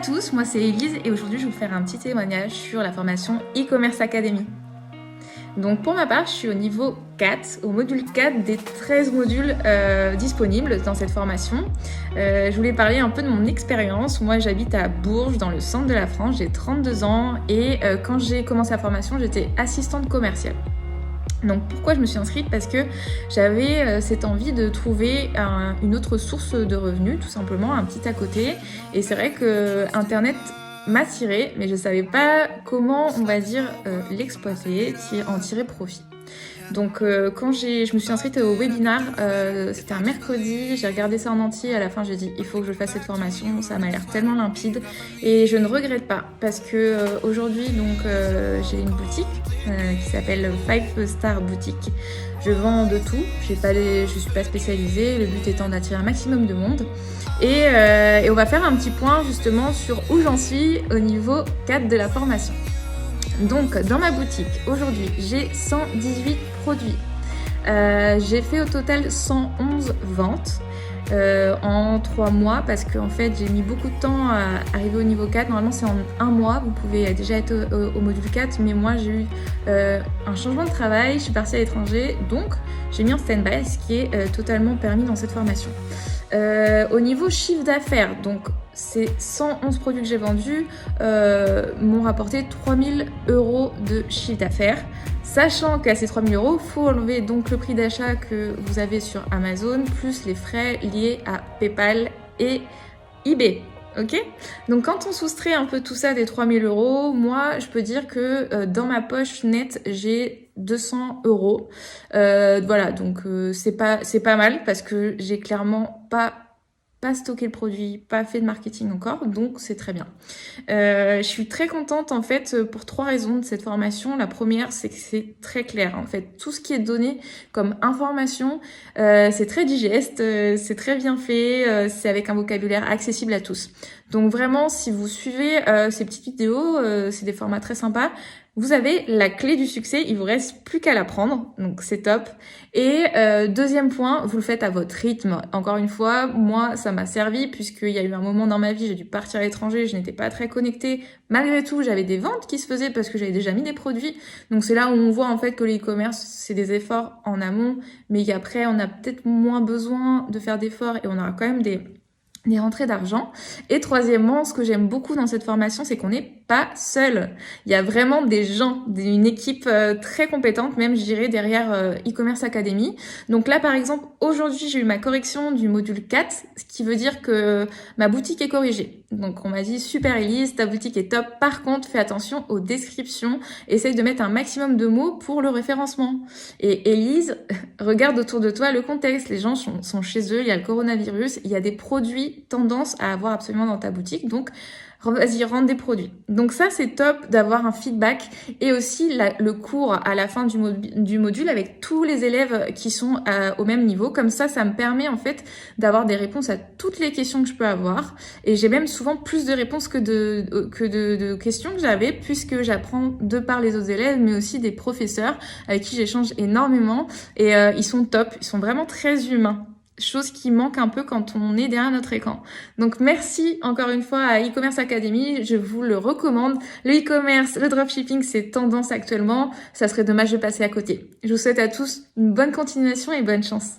tous, moi c'est Elise et aujourd'hui je vais vous faire un petit témoignage sur la formation e-commerce academy. Donc pour ma part, je suis au niveau 4, au module 4 des 13 modules disponibles dans cette formation. Je voulais parler un peu de mon expérience. Moi j'habite à Bourges, dans le centre de la France, j'ai 32 ans et quand j'ai commencé la formation, j'étais assistante commerciale. Donc pourquoi je me suis inscrite? Parce que j'avais cette envie de trouver une autre source de revenus, tout simplement, un petit à côté. Et c'est vrai que Internet m'attirait, mais je ne savais pas comment, on va dire, l'exploiter, en tirer profit. Donc quand je me suis inscrite au webinar, c'était un mercredi, j'ai regardé ça en entier, à la fin j'ai dit il faut que je fasse cette formation, ça m'a l'air tellement limpide et je ne regrette pas parce que aujourd'hui donc j'ai une boutique qui s'appelle 5 Star Boutique. Je vends de tout, je suis pas spécialisée, le but étant d'attirer un maximum de monde et on va faire un petit point justement sur où j'en suis au niveau 4 de la formation. Donc dans ma boutique aujourd'hui j'ai 118 produits, j'ai fait au total 111 ventes en 3 mois parce que en fait j'ai mis beaucoup de temps à arriver au niveau 4. Normalement c'est en 1 mois, vous pouvez déjà être au module 4, mais moi j'ai eu un changement de travail, je suis partie à l'étranger, donc j'ai mis en stand-by, ce qui est totalement permis dans cette formation. Au niveau chiffre d'affaires, donc ces 111 produits que j'ai vendus m'ont rapporté 3 000 € de chiffre d'affaires, sachant qu'à ces 3 000 €, il faut enlever donc le prix d'achat que vous avez sur Amazon, plus les frais liés à PayPal et eBay. Ok? Donc quand on soustrait un peu tout ça des 3 000 €, moi je peux dire que dans ma poche nette j'ai 200 €. Voilà, donc c'est pas mal parce que j'ai clairement pas stocké le produit, pas fait de marketing encore, donc c'est très bien. Je suis très contente en fait pour 3 raisons de cette formation. La première, c'est que c'est très clair en fait. Tout ce qui est donné comme information, c'est très digeste, c'est très bien fait, c'est avec un vocabulaire accessible à tous. Donc vraiment, si vous suivez ces petites vidéos, c'est des formats très sympas. Vous avez la clé du succès, il vous reste plus qu'à l'apprendre, donc c'est top. Et deuxième point, vous le faites à votre rythme. Encore une fois, moi ça m'a servi puisqu'il y a eu un moment dans ma vie, j'ai dû partir à l'étranger, je n'étais pas très connectée. Malgré tout, j'avais des ventes qui se faisaient parce que j'avais déjà mis des produits. Donc c'est là où on voit en fait que le e-commerce, c'est des efforts en amont, mais qu'après on a peut-être moins besoin de faire d'efforts et on aura quand même des rentrées d'argent. Et troisièmement, ce que j'aime beaucoup dans cette formation, c'est qu'on n'est pas seul. Il y a vraiment des gens, une équipe très compétente, même je dirais, derrière e-commerce academy. Donc là, par exemple, aujourd'hui, j'ai eu ma correction du module 4, ce qui veut dire que ma boutique est corrigée. Donc on m'a dit, super Elise, ta boutique est top. Par contre, fais attention aux descriptions. Essaye de mettre un maximum de mots pour le référencement. Et Elise, regarde autour de toi le contexte. Les gens sont chez eux, il y a le coronavirus, il y a des produits tendance à avoir absolument dans ta boutique. Donc, vas-y, rendre des produits. Donc ça, c'est top d'avoir un feedback et aussi le cours à la fin du module avec tous les élèves qui sont au même niveau. Comme ça me permet en fait d'avoir des réponses à toutes les questions que je peux avoir. Et j'ai même souvent plus de réponses que de questions que j'avais puisque j'apprends de par les autres élèves, mais aussi des professeurs avec qui j'échange énormément. Et ils sont top, ils sont vraiment très humains. Chose qui manque un peu quand on est derrière notre écran. Donc merci encore une fois à e-commerce academy, je vous le recommande. Le e-commerce, le dropshipping, c'est tendance actuellement, ça serait dommage de passer à côté. Je vous souhaite à tous une bonne continuation et bonne chance.